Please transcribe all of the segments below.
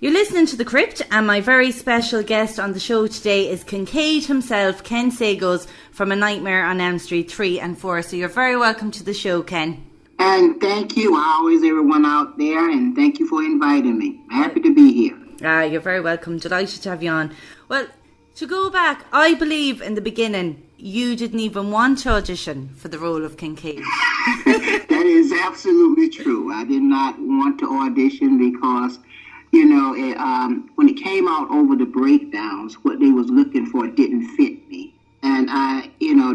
You're listening to The Crypt, and my very special guest on the show today is Kincaid himself, Ken Sagoes, from A Nightmare on Elm Street 3 and 4. So you're very welcome to the show, Ken. And thank you, always, everyone out there, and thank you for inviting me. Happy to be here. You're very welcome. Delighted to have you on. Well, to go back, I believe in the beginning you didn't even want to audition for the role of Kincaid. That is absolutely true. I did not want to audition because, you know, when it came out over the breakdowns, what they was looking for didn't fit me. And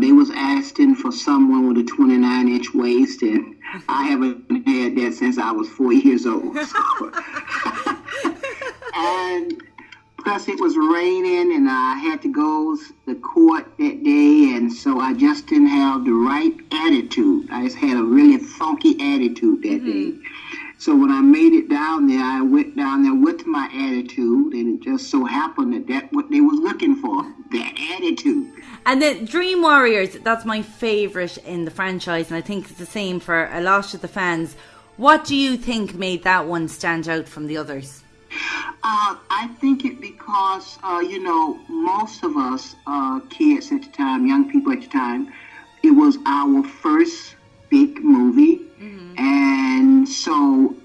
they was asking for someone with a 29-inch waist, and I haven't had that since I was 4 years old. So. And plus it was raining, and I had to go to court that day, and so I just didn't have the right attitude. I just had a really funky attitude that day. So when I made it down there, I went down there with my attitude, and it just so happened that that's what they was looking for, that attitude. And then Dream Warriors, that's my favourite in the franchise, and I think it's the same for a lot of the fans. What do you think made that one stand out from the others? I think it because, most of us kids at the time, young people at the time, it was our first big movie. And so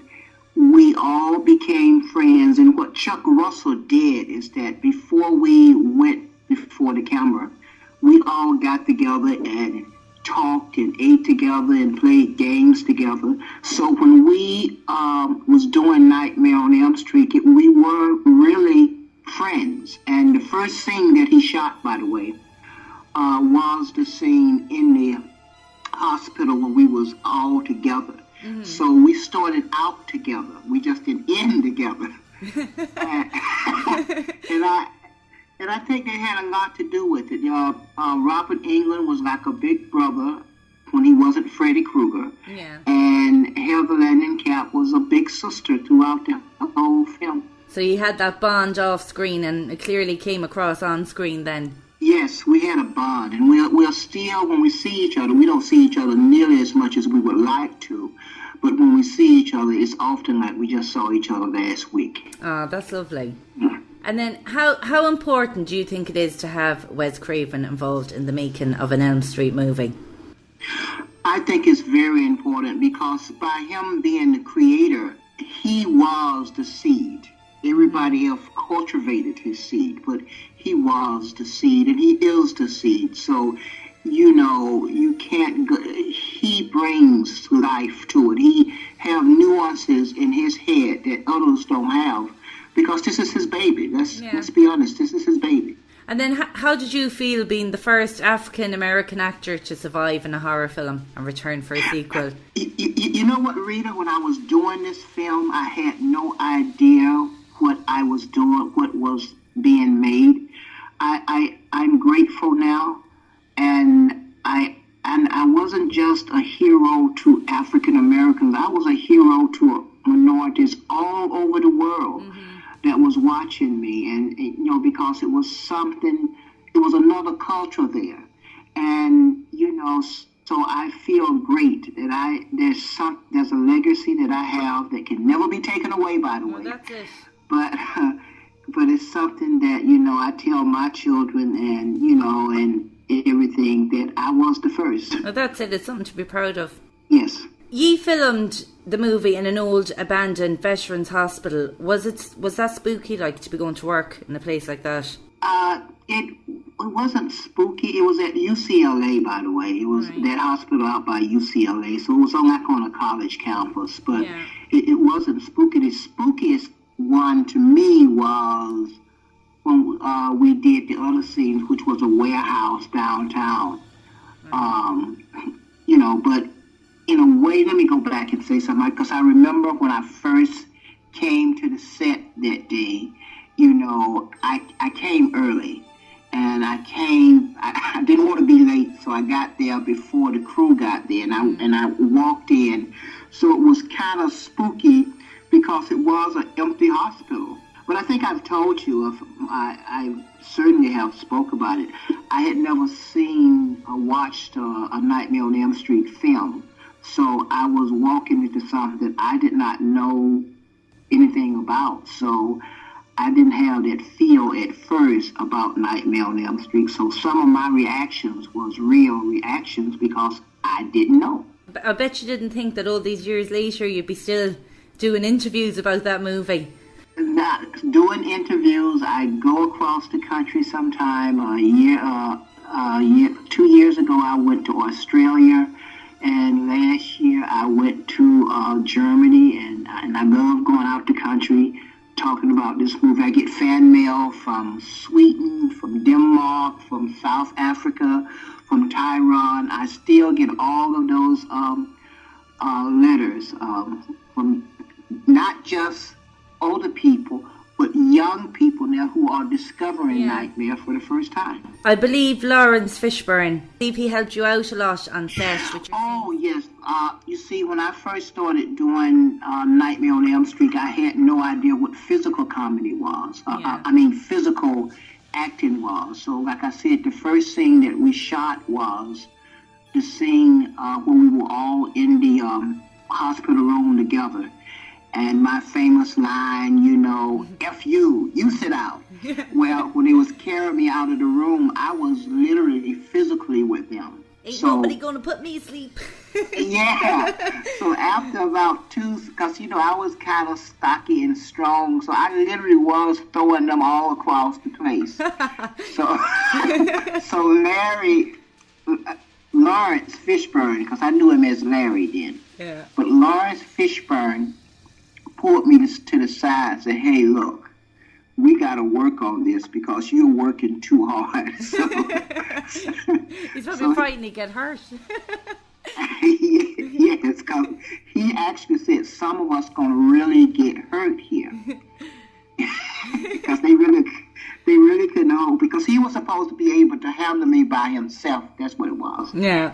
we all became friends. And what Chuck Russell did is that before we went before the camera, we all got together and talked and ate together and played games together. So when we was doing Nightmare on Elm Street, we were really friends. And the first scene that he shot, by the way, was the scene in the hospital when we was all together. So we started out together. We just didn't end together. And I think they had a lot to do with it. Robert Englund was like a big brother when he wasn't Freddy Krueger. Yeah. And Heather Langenkamp was a big sister throughout the whole film. So you had that bond off screen, and it clearly came across on screen then. Yes, we had a bond. And we're still, when we see each other, we don't see each other nearly as much as we would like to. But when we see each other, it's often like we just saw each other last week. Oh, that's lovely. And then how important do you think it is to have Wes Craven involved in the making of an Elm Street movie? I think it's very important because by him being the creator, he was the seed. Everybody else cultivated his seed, but he was the seed, and he is the seed. So, you can't go, he brings life to it. He have nuances in his head that others don't have. Because this is his baby. Let's be honest. This is his baby. And then how did you feel being the first African-American actor to survive in a horror film and return for a sequel? You know what, Rita? When I was doing this film, I had no idea what I was doing, what was being made. I'm grateful now. And I wasn't just a hero to African-Americans. I was a hero to minorities all over the world. That was watching me, and because it was something, it was another culture there, and so I feel great that there's a legacy that I have that can never be taken away, by the way. That's it. But it's something that I tell my children, and everything, that I was the first. Well, that's it. It's something to be proud of. Yes. Ye filmed the movie in an old abandoned veterans hospital. Was that spooky, like, to be going to work in a place like that? It wasn't spooky. It was at UCLA, by the way. It was that hospital out by UCLA, so it was on a college campus. But it wasn't spooky. The spookiest one to me was when we did the other scenes, which was a warehouse downtown. But in a way, let me go back and say something, because I remember when I first came to the set that day, I came early, and I didn't want to be late, so I got there before the crew got there, and I walked in. So it was kind of spooky because it was an empty hospital. But I think I've told you, I certainly have spoke about it. I had never seen or watched a Nightmare on Elm Street film. So I was walking into something that I did not know anything about. So I didn't have that feel at first about Nightmare on Elm Street. So some of my reactions was real reactions because I didn't know. I bet you didn't think that all these years later you'd be still doing interviews about that movie. Not doing interviews. I go across the country sometime. 2 years ago, I went to Australia, and last year I went to Germany, and I love going out the country talking about this movie. I get fan mail from Sweden, from Denmark, from South Africa, from Taiwan. I still get all of those letters from not just older people, but young people now who are discovering Nightmare for the first time. I believe Lawrence Fishburne, he helped you out a lot on set. Oh, yes. You see, when I first started doing Nightmare on Elm Street, I had no idea what physical comedy was. Physical acting was. So, like I said, the first scene that we shot was the scene when we were all in the hospital room together. And my famous line, F you sit down. Well, when they was carrying me out of the room, I was literally physically with them. Ain't nobody gonna put me asleep. Yeah. So after about because, I was kind of stocky and strong, so I literally was throwing them all across the place. So Lawrence Fishburne, because I knew him as Larry then. Yeah. But Lawrence Fishburne pulled me to the side and said, hey, look, we got to work on this because you're working too hard. So, he's probably frightened he'd get hurt. Yes, because he actually said some of us going to really get hurt here. Because they really couldn't hold, because he was supposed to be able to handle me by himself. That's what it was. Yeah.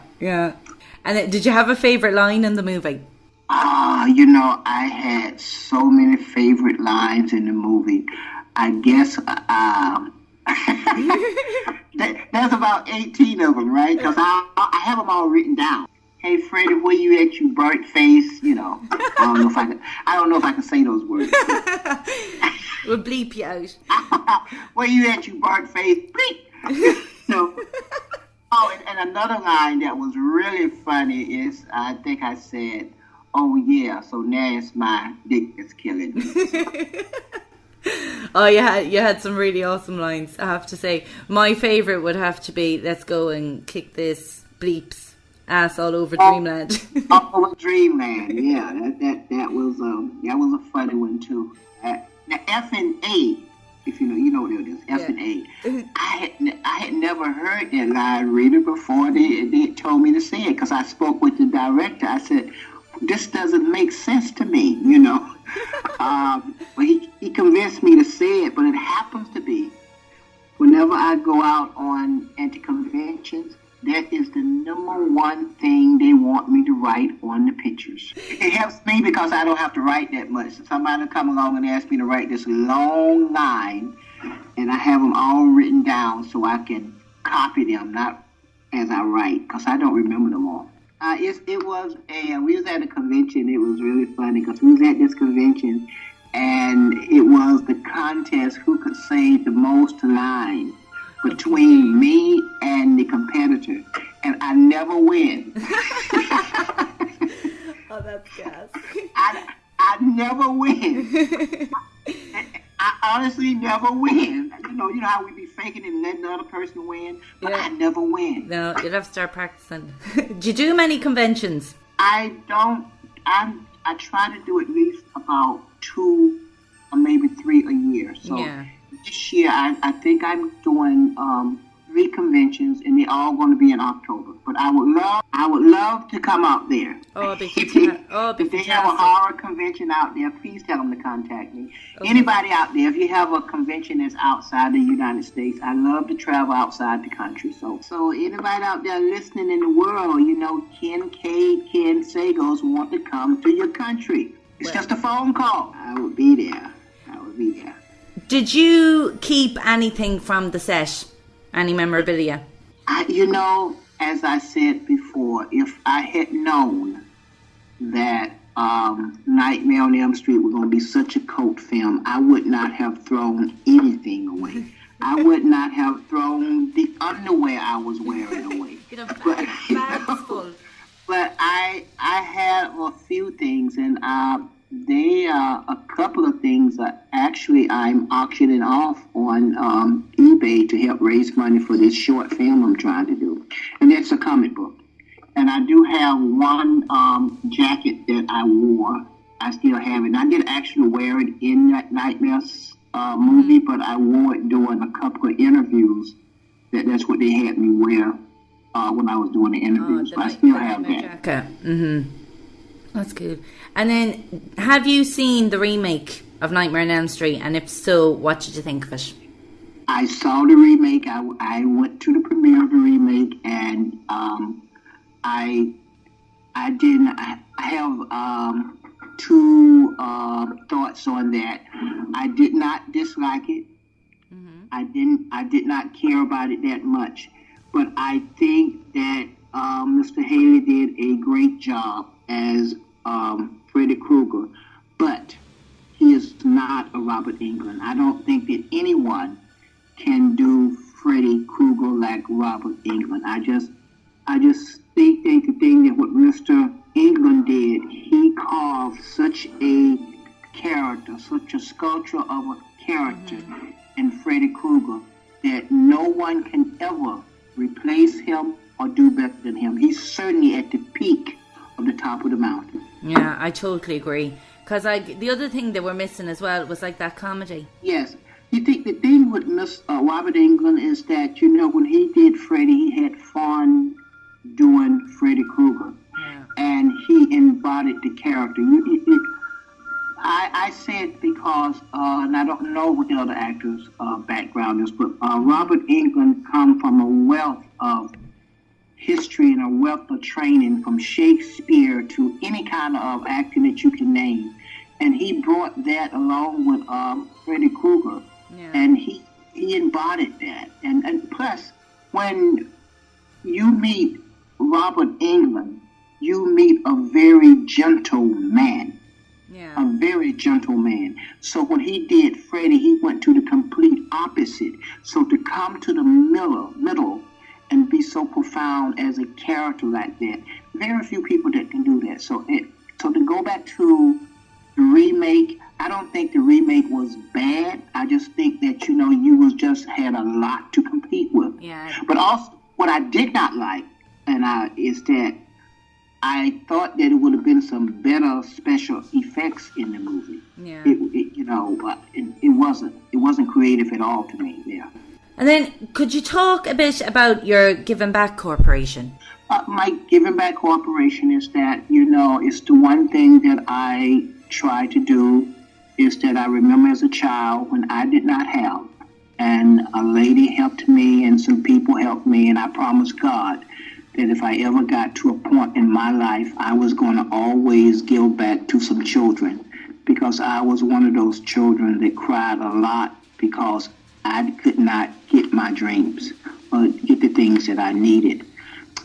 And did you have a favourite line in the movie? I had so many favorite lines in the movie. I guess there's about 18 of them, right? Because I have them all written down. Hey, Freddie, where you at, you burnt face? I don't know if I can say those words. We'll bleep you out. Where you at, you burnt face? Bleep. Oh, and another line that was really funny is, I think I said, oh yeah, so now it's my dick that's killing me. Oh, you had some really awesome lines, I have to say. My favourite would have to be, let's go and kick this bleeps ass all over Dreamland. All over Dreamland, yeah. That was a funny one too. The F and A, if you know what it is, F and A. I had never heard that line, Rita, before they told me to say it, because I spoke with the director. I said, this doesn't make sense to me, But he convinced me to say it, but it happens to be, whenever I go out on anti-conventions, that is the number one thing they want me to write on the pictures. It helps me because I don't have to write that much. Somebody will come along and ask me to write this long line, and I have them all written down so I can copy them, not as I write, because I don't remember them all. We was at a convention. It was really funny because we was at this convention, and it was the contest who could say the most lines between me and the competitor, and I never win. Oh, that's gas. I never win. I honestly never win. You know how we be faking it and letting the other person win, but I never win. No, you'd have to start practicing. Do you do many conventions? I don't. I try to do at least about 2 or maybe 3 a year. So this year I think I'm doing 3 conventions, and they're all going to be in October. But I would love to come out there. Oh, if they have a horror convention out there, please tell them to contact me. Okay. Anybody out there, if you have a convention that's outside the United States, I love to travel outside the country. So anybody out there listening in the world, Kincaid, Ken Sagoes want to come to your country. It's just a phone call. I would be there. Did you keep anything from the set? Any memorabilia? As I said before, if I had known that Nightmare on Elm Street was going to be such a cult film, I would not have thrown anything away. I would not have thrown the underwear I was wearing away. Bags full. But I had a few things, and they a couple of things actually I'm auctioning off on eBay to help raise money for this short film I'm trying to do, and that's a comic book. And I do have one jacket that I wore. I still have it. And I did actually wear it in that Nightmares movie, but I wore it during a couple of interviews. That's what they had me wear when I was doing the interviews. But I still have that. Mm-hmm. That's good. And then, have you seen the remake of Nightmare on Elm Street? And if so, what did you think of it? I saw the remake. I went to the premiere of the remake, and I have two thoughts on that. I did not dislike it. Mm-hmm. I did not care about it that much. But I think that Mr. Haley did a great job as Freddy Krueger. But he is not a Robert Englund. I don't think that anyone can do Freddy Krueger like Robert Englund. I just think the thing that what Mr. Englund did, he carved such a character, such a sculpture of a character in Freddy Krueger that no one can ever replace him or do better than him. He's certainly at the peak of the top of the mountain. Yeah, I totally agree. Because the other thing they were missing as well was like that comedy. Yes. You think the thing with Robert Englund is that, when he did Freddy, he had fun doing Freddy Krueger. Yeah. And he embodied the character. I say it because, and I don't know what the other actors' background is, but Robert Englund comes from a wealth of history and a wealth of training from Shakespeare to any kind of acting that you can name. And he brought that along with Freddy Krueger. Yeah. And he embodied that. And plus, when you meet Robert Englund, you meet a very gentle man. Yeah. A very gentle man. So when he did Freddy, he went to the complete opposite. So to come to the middle and be so profound as a character like that, very few people that can do that. So to go back to the remake, I don't think the remake was bad. I just think that, you just had a lot to compete with. Yeah. But also, what I did not like, is that I thought that it would have been some better special effects in the movie. Yeah. But it wasn't. It wasn't creative at all to me. Yeah. And then, could you talk a bit about your Giving Back Corporation? My Giving Back Corporation is that, it's the one thing that I try to do is that I remember as a child when I did not have, and a lady helped me and some people helped me, and I promised God that if I ever got to a point in my life, I was going to always give back to some children, because I was one of those children that cried a lot because I could not get my dreams or get the things that I needed.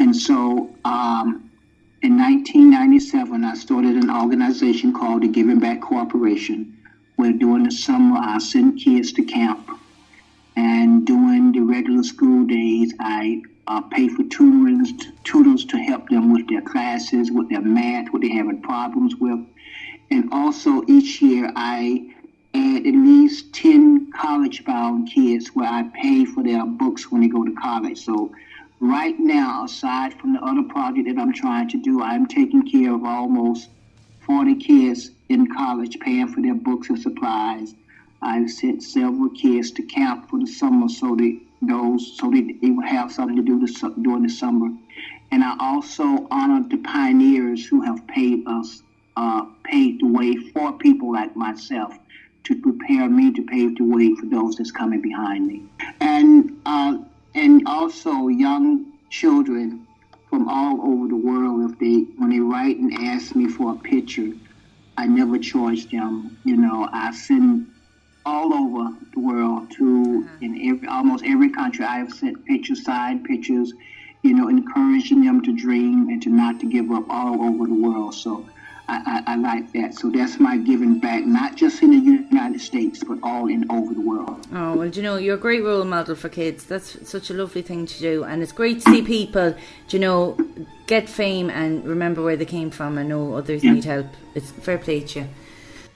And so in 1997, I started an organization called the Giving Back Corporation, where during the summer I send kids to camp, and during the regular school days I pay for tutors to help them with their classes, with their math, what they're having problems with. And also each year I add at least 10 college-bound kids where I pay for their books when they go to college. So right now, aside from the other project that I'm trying to do, I'm taking care of almost 40 kids in college, paying for their books and supplies. I've sent several kids to camp for the summer so they will have something to do during the summer. And I also honor the pioneers who have paved the way for people like myself to prepare me to pave the way for those that's coming behind me. And also young children from all over the world, when they write and ask me for a picture, I never charge them. I send all over the world to almost every country. I have sent pictures, signed pictures, encouraging them to dream and to not to give up all over the world. So I like that. So that's my giving back, not just in the United States, but all in over the world. Oh, well, you know, you're a great role model for kids. That's such a lovely thing to do. And it's great to see people, you know, get fame and remember where they came from and know others need help. It's fair play to you.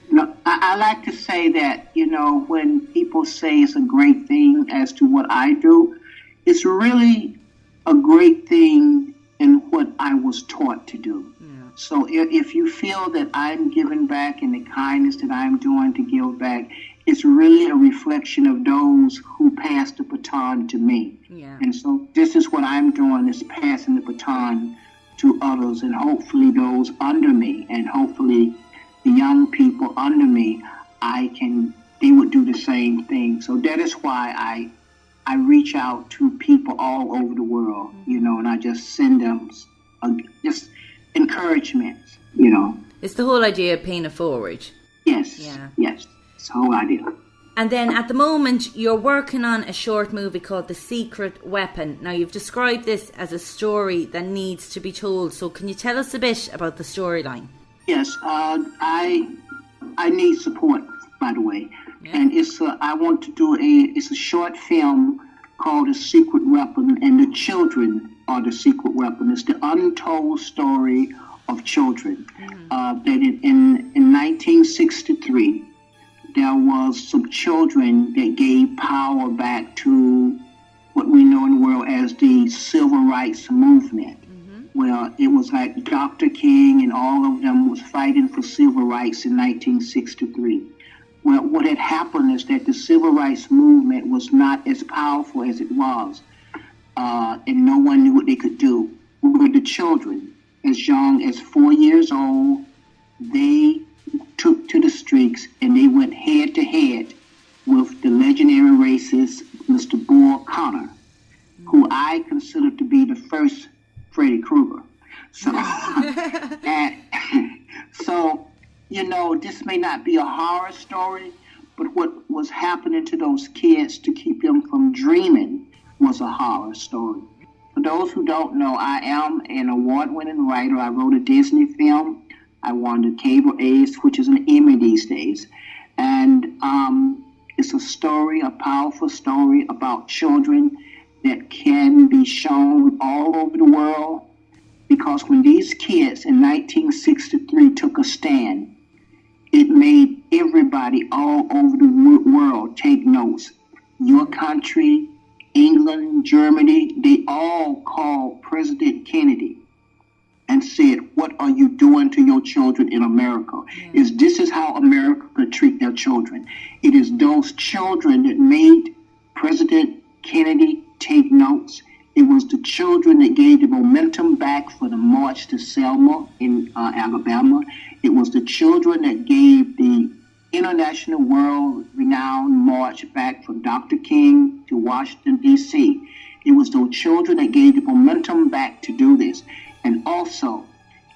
No, I like to say that, you know, when people say it's a great thing as to what I do, it's really a great thing in what I was taught to do. Yeah. So if you feel that I'm giving back and the kindness that I'm doing to give back, it's really a reflection of those who passed the baton to me. Yeah. And so this is what I'm doing, is passing the baton to others, and hopefully those under me, and hopefully the young people under me, they would do the same thing. So that is why I reach out to people all over the world, you know, and I just send them just encouragement, you know. It's the whole idea of paying it forward. Yes, yes, it's the whole idea. And then at the moment, you're working on a short movie called The Secret Weapon. Now, you've described this as a story that needs to be told. So can you tell us a bit about the storyline? Yes, I need support, by the way. Yeah. And I want to do it's a short film called The Secret Weapon, and the children are the secret weapon. It's the untold story of children. That in 1963, there was some children that gave power back to what we know in the world as the Civil Rights Movement. Well, it was like Dr. King and all of them was fighting for civil rights in 1963. Well, what had happened is that the civil rights movement was not as powerful as it was, and no one knew what they could do. With the children, as young as 4 years old, they took to the streets and they went head to head with the legendary racist Mr. Bull Connor, who I consider to be the first Freddy Krueger. So, so, you know, this may not be a horror story, but what was happening to those kids to keep them from dreaming was a horror story. For those who don't know, I am an award-winning writer. I wrote a Disney film. I won the Cable Ace, which is an Emmy these days. And it's a story, a powerful story about children that can be shown all over the world, because when these kids in 1963 took a stand, it made everybody all over the world take notes. Your country, England, Germany, they all called President Kennedy and said, "What are you doing to your children in America?" This is how America treat their children. It is those children that made President Kennedy take notes. It was the children that gave the momentum back for the march to Selma in Alabama. It was the children that gave the international world-renowned march back from Dr. King to Washington, D.C. It was those children that gave the momentum back to do this. And also,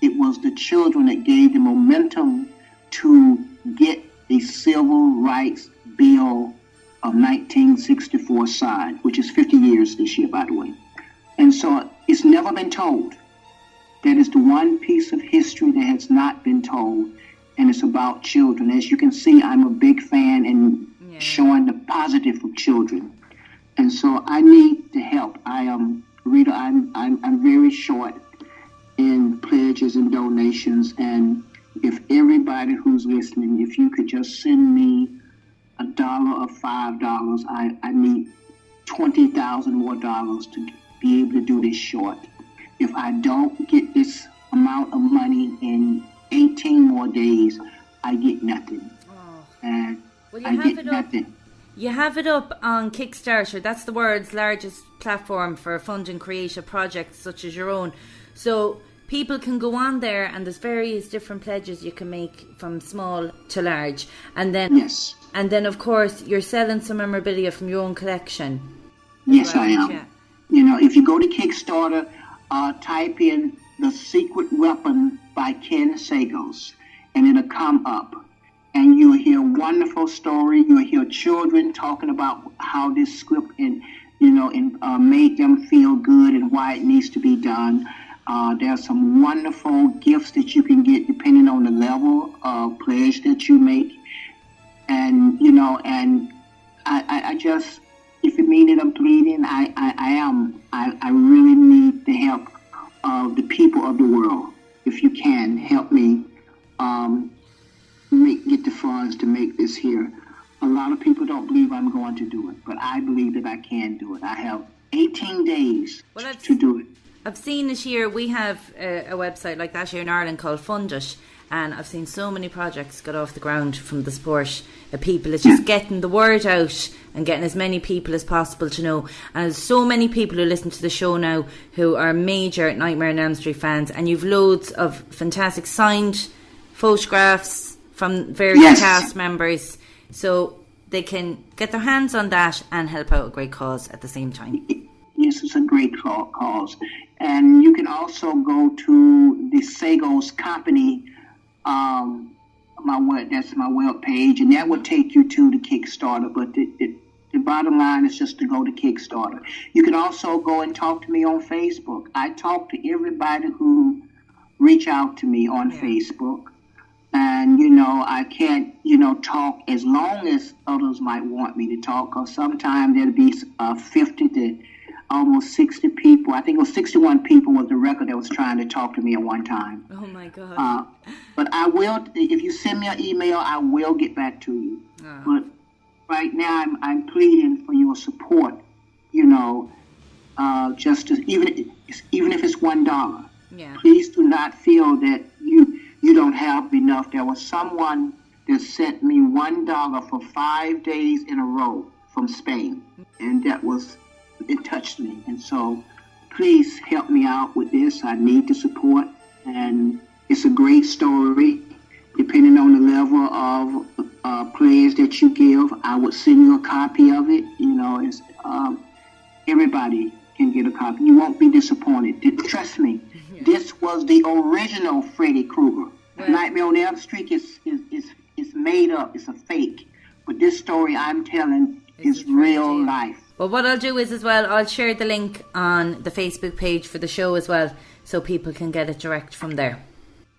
it was the children that gave the momentum to get the Civil Rights Bill of 1964 signed, which is 50 years this year, by the way. And so it's never been told. That is the one piece of history that has not been told, and it's about children. As you can see, I'm a big fan in showing the positive of children. And so I need the help. Rita, I'm very short in pledges and donations, and if everybody who's listening, if you could just send me $1 or $5, I need $20,000 more dollars to be able to do this short. If I don't get this amount of money in 18 more days, I get nothing. And I get nothing. You have it up on Kickstarter. That's the world's largest platform for funding creative projects such as your own. So people can go on there, and there's various different pledges you can make from small to large. And then, yes. And then, of course, you're selling some memorabilia from your own collection. Yes, I am. Yeah. You know, if you go to Kickstarter, type in The Secret Weapon by Ken Sagoes, and it'll come up. And you'll hear a wonderful story. You'll hear children talking about how this script made them feel good and why it needs to be done. There's some wonderful gifts that you can get depending on the level of pledge that you make. And, and I just, if it means that I'm pleading, I am. I really need the help of the people of the world. If you can, help me get the funds to make this here. A lot of people don't believe I'm going to do it, but I believe that I can do it. I have 18 days to do it. I've seen this year, we have a website like that here in Ireland called Fund It, and I've seen so many projects get off the ground from the support of people. It's just getting the word out and getting as many people as possible to know. And there's so many people who listen to the show now who are major Nightmare on Elm Street fans, and you've loads of fantastic signed photographs from various cast members, so they can get their hands on that and help out a great cause at the same time. Yes, it's a great cause. And you can also go to the Sagoes Company, that's my web page, and that will take you to the Kickstarter. But the bottom line is just to go to Kickstarter. You can also go and talk to me on Facebook. I talk to everybody who reach out to me on Facebook. And, I can't, talk as long as others might want me to talk, because sometimes there'll be 50 to almost 60 people. I think it was 61 people was the record that was trying to talk to me at one time. Oh, my God. But I will, if you send me an email, I will get back to you. Oh. But right now, I'm pleading for your support, just to, even if it's $1. Yeah. Please do not feel that you don't have enough. There was someone that sent me $1 for 5 days in a row from Spain, and it touched me. And so please help me out with this. I need the support, and it's a great story. Depending on the level of pledge that you give, I would send you a copy of it. It's everybody can get a copy. You won't be disappointed. Trust me. Yeah. This was the original Freddy Krueger. Well, Nightmare on Elm Street is made up. It's a fake. But this story I'm telling is real life. Well, what I'll do is as well, I'll share the link on the Facebook page for the show as well, so people can get it direct from there.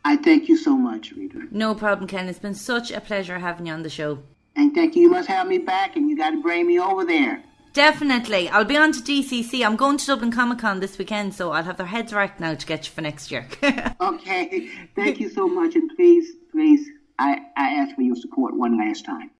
I thank you so much, Rita. No problem, Ken. It's been such a pleasure having you on the show. And thank you. You must have me back, and you got to bring me over there. Definitely. I'll be on to DCC. I'm going to Dublin Comic Con this weekend, so I'll have their heads right now to get you for next year. Okay. Thank you so much. And please, I ask for your support one last time.